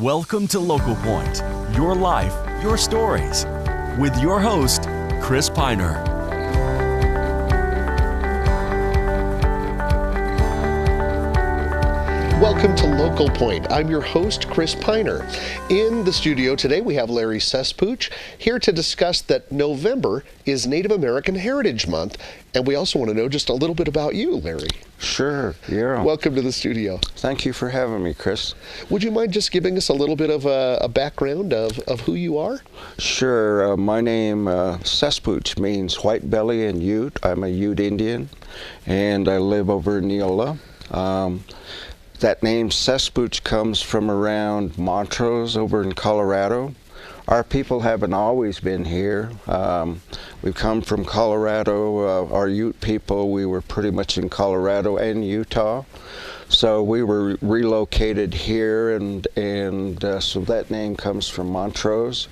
Welcome to Local Point, your life, your stories, with your host, Chris Piner. Welcome to Local Point. I'm your host, Chris Piner. In the studio today, we have Larry Cesspooch here to discuss that November is Native American Heritage Month, and we also want to know just a little bit about you, Larry. Sure, yeah. Welcome to the studio. Thank you for having me, Chris. Would you mind just giving us a little bit of a background of who you are? Sure. My name, Cesspooch, means white belly in Ute. I'm a Ute Indian, and I live over in Neola. That name Cesspooch comes from around Montrose over in Colorado. Our people haven't always been here. We've come from Colorado. Our Ute people, we were pretty much in Colorado and Utah. So we were relocated here, and so that name comes from Montrose.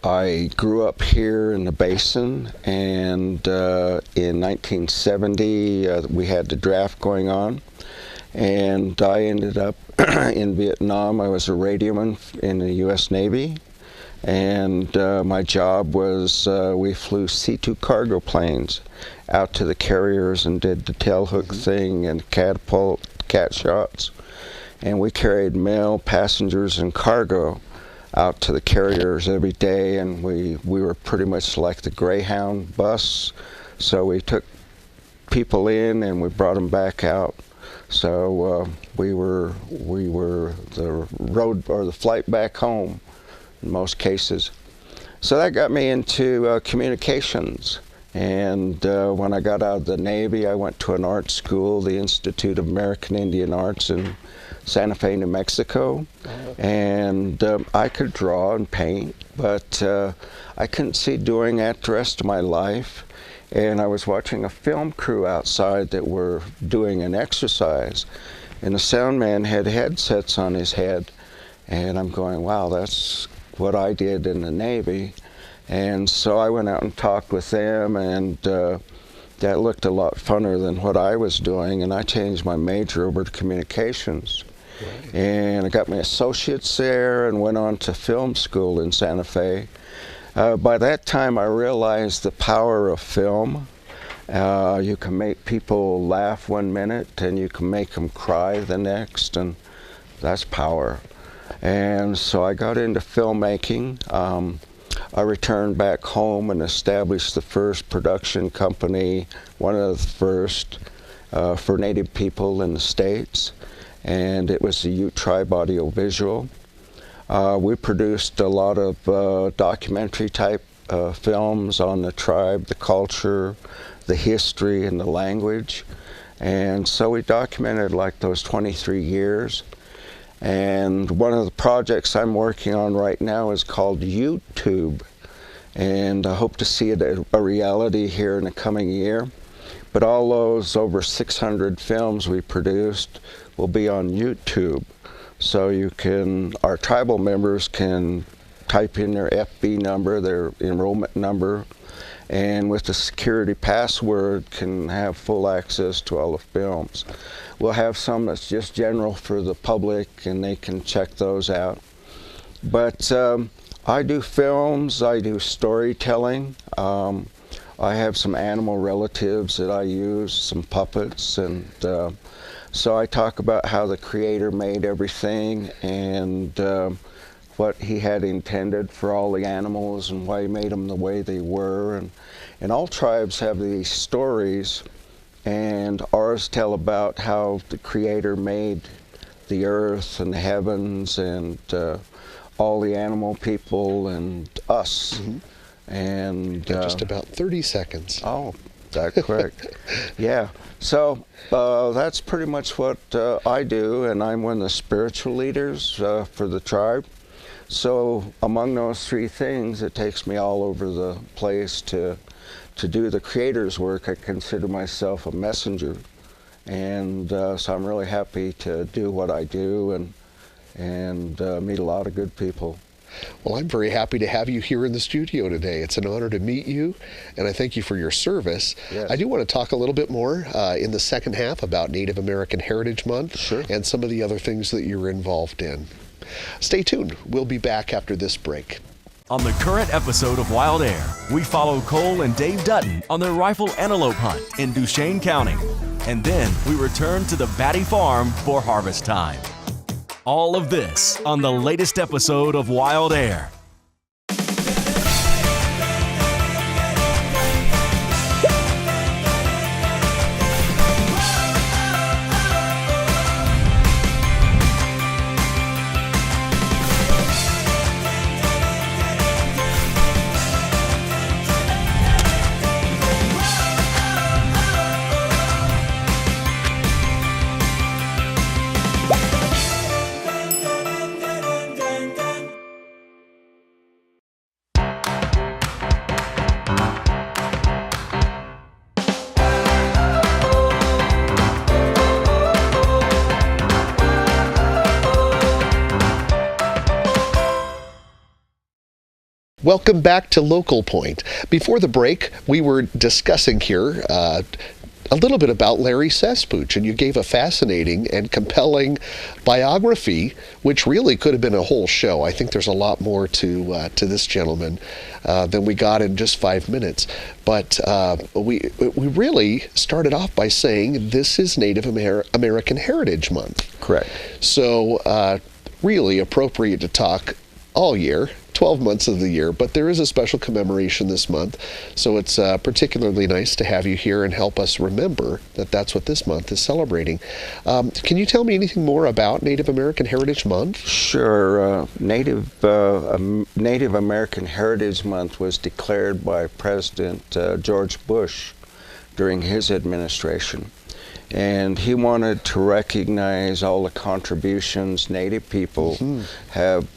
I grew up here in the basin, and in 1970 we had the draft going on, and I ended up in Vietnam. I was a radioman in the U.S. Navy, and my job was we flew C-2 cargo planes out to the carriers and did the tailhook thing and catapult, cat shots, and we carried mail, passengers, and cargo out to the carriers every day, and we were pretty much like the Greyhound bus. So we took people in and we brought them back out. So we were the road or the flight back home in most cases. So that got me into communications. And when I got out of the Navy, I went to an art school, the Institute of American Indian Arts in Santa Fe, New Mexico, and I could draw and paint, but I couldn't see doing that the rest of my life. And I was watching a film crew outside that were doing an exercise, and the sound man had headsets on his head, and I'm going, wow, that's what I did in the Navy. And so I went out and talked with them, and that looked a lot funner than what I was doing, and I changed my major over to communications. Right. And I got my associates there and went on to film school in Santa Fe. By that time, I realized the power of film. You can make people laugh 1 minute, and you can make them cry the next, and that's power. And so I got into filmmaking. I returned back home and established the first production company, one of the first for Native people in the States, and it was the Ute Tribe Audiovisual. We produced a lot of documentary type films on the tribe, the culture, the history, and the language, and so we documented like those 23 years. And one of the projects I'm working on right now is called YouTube, and I hope to see it a reality here in the coming year. But all those over 600 films we produced will be on YouTube, so our tribal members can type in their FB number, their enrollment number, and with the security password can have full access to all the films. We'll have some that's just general for the public, and they can check those out. But I do films, I do storytelling. I have some animal relatives that I use, some puppets, and so I talk about how the Creator made everything, and what he had intended for all the animals and why he made them the way they were. And all tribes have these stories, and ours tell about how the Creator made the earth and the heavens and all the animal people and us. Mm-hmm. And just about 30 seconds. Oh, that quick. Yeah. So that's pretty much what I do, and I'm one of the spiritual leaders for the tribe. So among those three things, it takes me all over the place to do the Creator's work. I consider myself a messenger, and so I'm really happy to do what I do and meet a lot of good people. Well, I'm very happy to have you here in the studio today. It's an honor to meet you, and I thank you for your service. Yes. I do want to talk a little bit more in the second half about Native American Heritage Month. Sure. And some of the other things that you're involved in. Stay tuned. We'll be back after this break. On the current episode of Wild Air, we follow Cole and Dave Dutton on their rifle antelope hunt in Duchesne County. And then we return to the Batty Farm for harvest time. All of this on the latest episode of Wild Air. Welcome back to Local Point. Before the break, we were discussing here a little bit about Larry Cesspooch, and you gave a fascinating and compelling biography, which really could have been a whole show. I think there's a lot more to this gentleman than we got in just 5 minutes. But we really started off by saying this is Native American Heritage Month. Correct. So really appropriate to talk all year, 12 months of the year, but there is a special commemoration this month, so it's particularly nice to have you here and help us remember that that's what this month is celebrating. Can you tell me anything more about Native American Heritage Month? Sure. Native American Heritage Month was declared by President George Bush during his administration. And he wanted to recognize all the contributions Native people have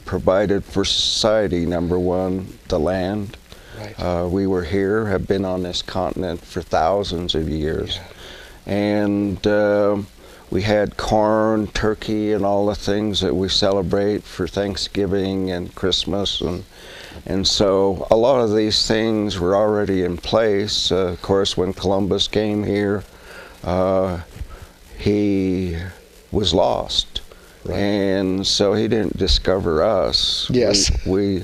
provided for society. Number one, the land. Right. We were here, have been on this continent for thousands of years. Yeah. And we had corn, turkey, and all the things that we celebrate for Thanksgiving and Christmas. And so a lot of these things were already in place. Of course, when Columbus came here, he was lost. Right. And so he didn't discover us. Yes. We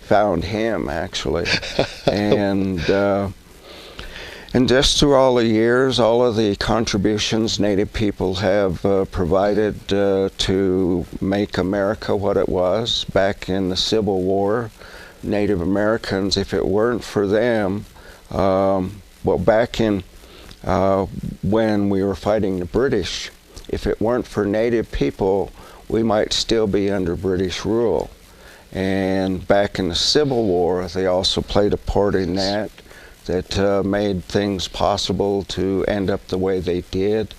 found him, actually. And just through all the years, all of the contributions Native people have provided to make America what it was back in the Civil War. Native Americans, if it weren't for them, back in when we were fighting the British, if it weren't for Native people, we might still be under British rule. And back in the Civil War, they also played a part in that made things possible to end up the way they did.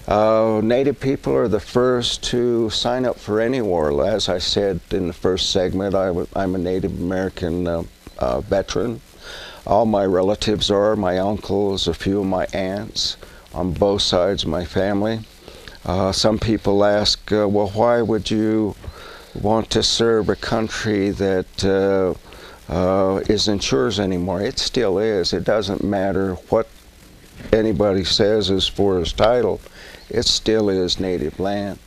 Native people are the first to sign up for any war. As I said in the first segment, I'm a Native American veteran. All my relatives are, my uncles, a few of my aunts on both sides of my family. Some people ask, well, why would you want to serve a country that isn't yours anymore? It still is. It doesn't matter what anybody says as far as title. It still is native land.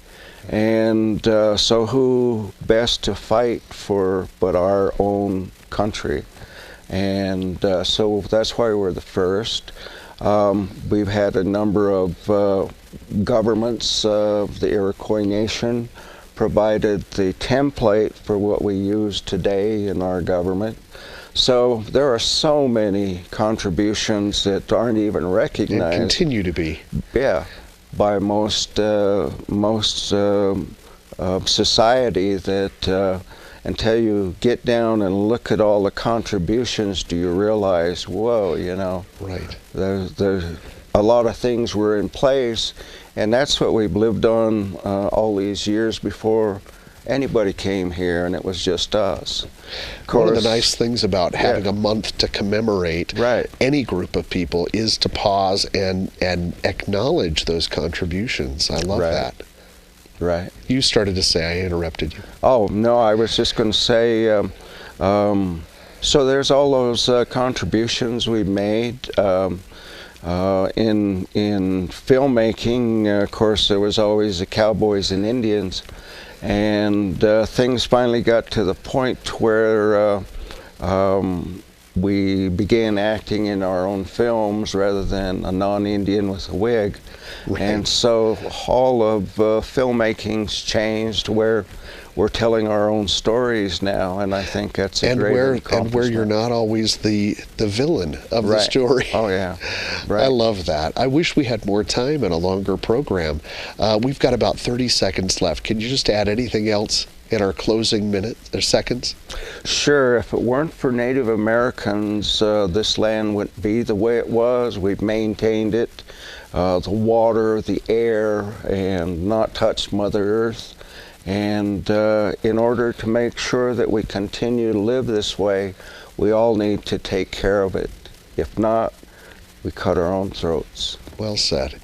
And so who best to fight for but our own country? And so that's why we're the first. We've had a number of governments of the Iroquois Nation provided the template for what we use today in our government. So there are so many contributions that aren't even recognized. And continue to be. Yeah, by most society that until you get down and look at all the contributions, do you realize, whoa, you know, right. There's a lot of things were in place, and that's what we've lived on all these years before anybody came here, and it was just us. One of the nice things about having a month to commemorate any group of people is to pause and acknowledge those contributions. I love that. Right. You started to say, I interrupted you. Oh, no, I was just going to say, so there's all those contributions we made. In filmmaking, of course, there was always the cowboys and Indians, and things finally got to the point where we began acting in our own films rather than a non-Indian with a wig. Right. And so all of filmmaking's changed where we're telling our own stories now, and I think that's a great accomplishment. And where you're not always the villain of the Right. story. Oh, yeah. Right. I love that. I wish we had more time and a longer program. We've got about 30 seconds left. Can you just add anything else in our closing minutes or seconds? Sure. If it weren't for Native Americans, this land wouldn't be the way it was. We've maintained it, the water, the air, and not touched Mother Earth. And in order to make sure that we continue to live this way, we all need to take care of it. If not, we cut our own throats. Well said.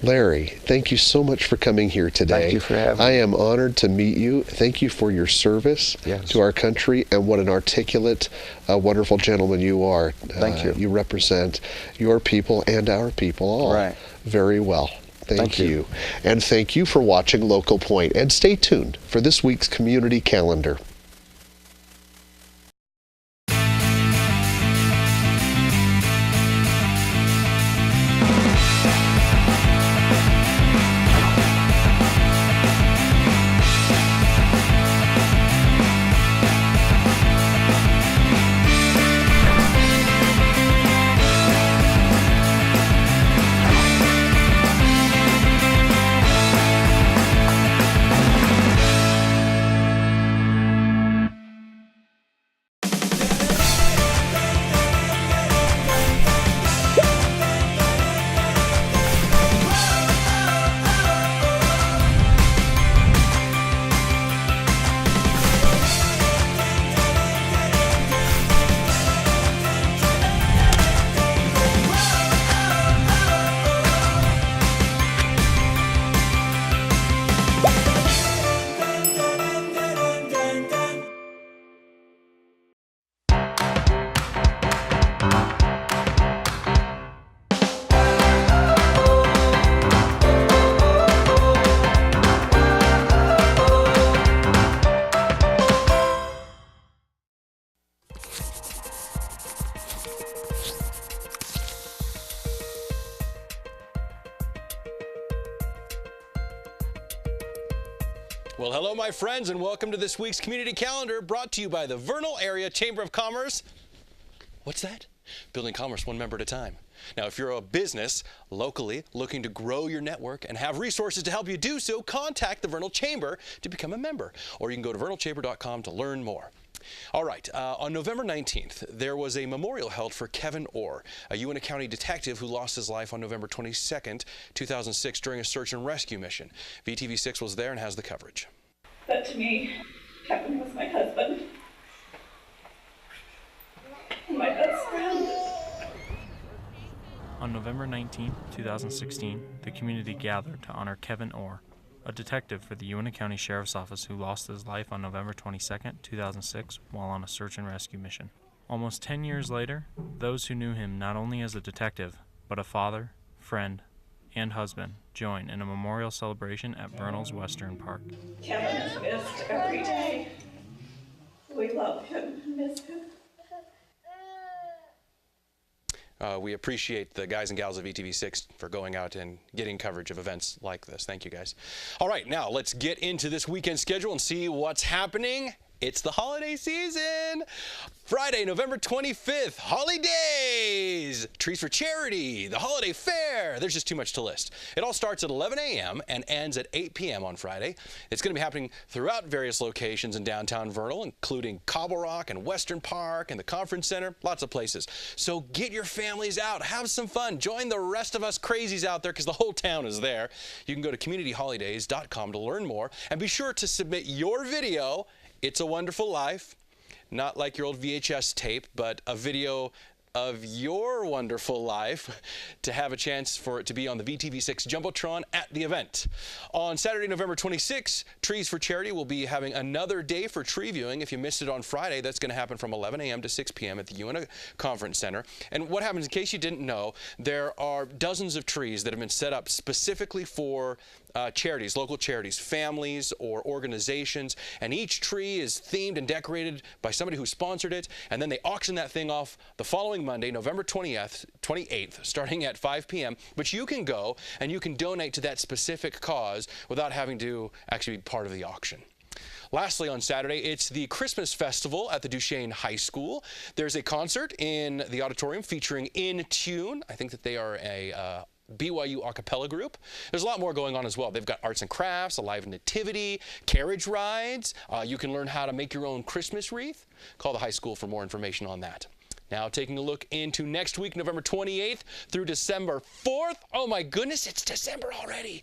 Larry, thank you so much for coming here today. Thank you for having me. I am honored to meet you. Thank you for your service to our country, and what an articulate, wonderful gentleman you are. Thank you. You represent your people and our people all Right. very well. Thank you. you. And thank you for watching Local Point. And stay tuned for this week's community calendar. Well, hello, my friends, and welcome to this week's community calendar brought to you by the Vernal Area Chamber of Commerce. What's that? Building commerce one member at a time. Now, if you're a business locally looking to grow your network and have resources to help you do so, contact the Vernal Chamber to become a member, or you can go to vernalchamber.com to learn more. All right, on November 19th, there was a memorial held for Kevin Orr, a Uintah County detective who lost his life on November 22nd, 2006 during a search and rescue mission. VTV6 was there and has the coverage. But to me, Kevin was my husband and my best friend. On November 19, 2016, the community gathered to honor Kevin Orr, a detective for the Uintah County Sheriff's Office who lost his life on November 22, 2006, while on a search and rescue mission. Almost 10 years later, those who knew him not only as a detective, but a father, friend, and husband join in a memorial celebration at Vernal's Western Park. Kevin is missed every day. We love him and miss him. We appreciate the guys and gals of VTV6 for going out and getting coverage of events like this. Thank you, guys. All right, now let's get into this weekend schedule and see what's happening. It's the holiday season. Friday, November 25th, Holidays, Trees for Charity, the Holiday Fair. There's just too much to list. It all starts at 11 a.m. and ends at 8 p.m. on Friday. It's going to be happening throughout various locations in downtown Vernal, including Cobble Rock and Western Park and the Conference Center, lots of places. So get your families out, have some fun, join the rest of us crazies out there because the whole town is there. You can go to communityholidays.com to learn more, and be sure to submit your video. It's a Wonderful Life. Not like your old VHS tape, but a video of your wonderful life to have a chance for it to be on the VTV6 Jumbotron at the event. On Saturday, November 26th, Trees for Charity will be having another day for tree viewing. If you missed it on Friday, that's going to happen from 11 a.m. to 6 p.m. at the UNA Conference Center. And what happens, in case you didn't know, there are dozens of trees that have been set up specifically for charities, local charities, families, or organizations, and each tree is themed and decorated by somebody who sponsored it, and then they auction that thing off the following Monday, November 28th, starting at 5 p.m. But you can go and you can donate to that specific cause without having to actually be part of the auction. Lastly, on Saturday, it's the Christmas Festival at the Duchesne High School. There's a concert in the auditorium featuring In Tune. I think that they are a BYU a cappella group. There's a lot more going on as well. They've got arts and crafts, a live nativity, carriage rides. You can learn how to make your own Christmas wreath. Call the high school for more information on that. Now taking a look into next week, November 28th through December 4th. Oh my goodness, it's December already.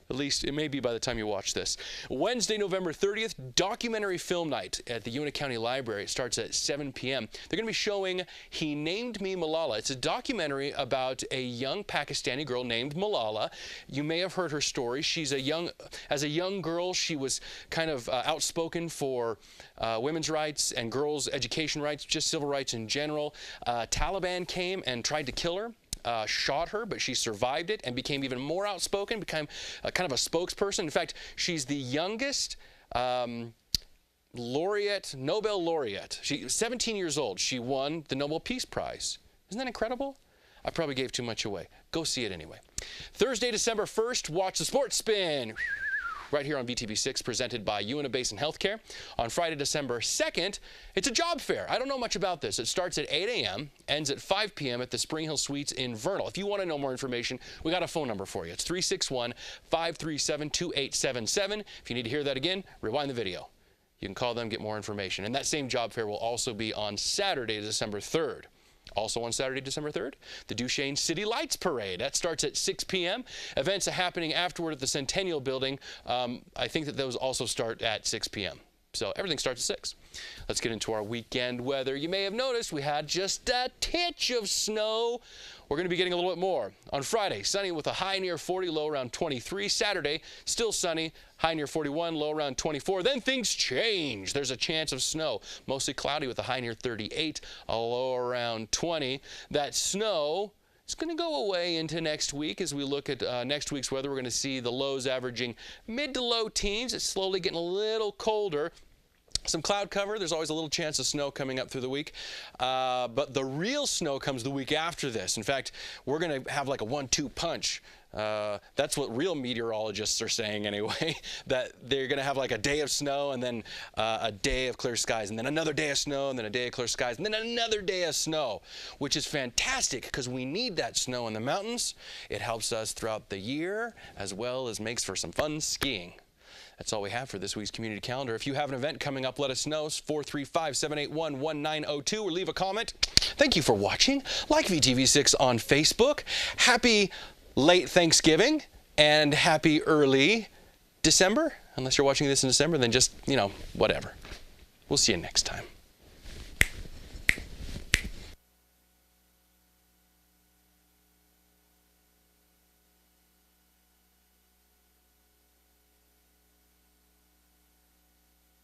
At least it may be by the time you watch this. Wednesday, November 30th, documentary film night at the UNA County Library. It starts at 7 p.m. They're going to be showing He Named Me Malala. It's a documentary about a young Pakistani girl named Malala. You may have heard her story. As a young girl, she was kind of outspoken for women's rights and girls' education rights, just civil rights in general. Taliban came and tried to kill her. Shot her, but she survived it and became even more outspoken, became kind of a spokesperson. In fact, she's the youngest Nobel laureate. She's 17 years old. She won the Nobel Peace Prize. Isn't that incredible? I probably gave too much away. Go see it anyway. Thursday, December 1st, watch the Sports Spin. Right here on VTV6, presented by UNA Basin Healthcare. On Friday, December 2nd, it's a job fair. I don't know much about this. It starts at 8 a.m., ends at 5 p.m. at the Spring Hill Suites in Vernal. If you want to know more information, we got a phone number for you. It's 361-537-2877. If you need to hear that again, rewind the video. You can call them, get more information. And that same job fair will also be on Saturday, December 3rd. Also on Saturday, December 3rd, the Duchesne City Lights Parade. That starts at 6 p.m. Events are happening afterward at the Centennial Building. I think that those also start at 6 p.m. So everything starts at 6. Let's get into our weekend weather. You may have noticed we had just a titch of snow. We're going to be getting a little bit more. On Friday, sunny with a high near 40, low around 23. Saturday, still sunny, high near 41, low around 24. Then things change. There's a chance of snow. Mostly cloudy with a high near 38, a low around 20. That snow is going to go away into next week. As we look at next week's weather, we're going to see the lows averaging mid to low teens. It's slowly getting a little colder. Some cloud cover. There's always a little chance of snow coming up through the week. But the real snow comes the week after this. In fact, we're going to have like a 1-2 punch. That's what real meteorologists are saying anyway, that they're going to have like a day of snow and then a day of clear skies and then another day of snow and then a day of clear skies and then another day of snow, which is fantastic because we need that snow in the mountains. It helps us throughout the year as well as makes for some fun skiing. That's all we have for this week's community calendar. If you have an event coming up, let us know. 435-781-1902 or leave a comment. Thank you for watching. Like VTV6 on Facebook. Happy late Thanksgiving and happy early December. Unless you're watching this in December, then just, whatever. We'll see you next time.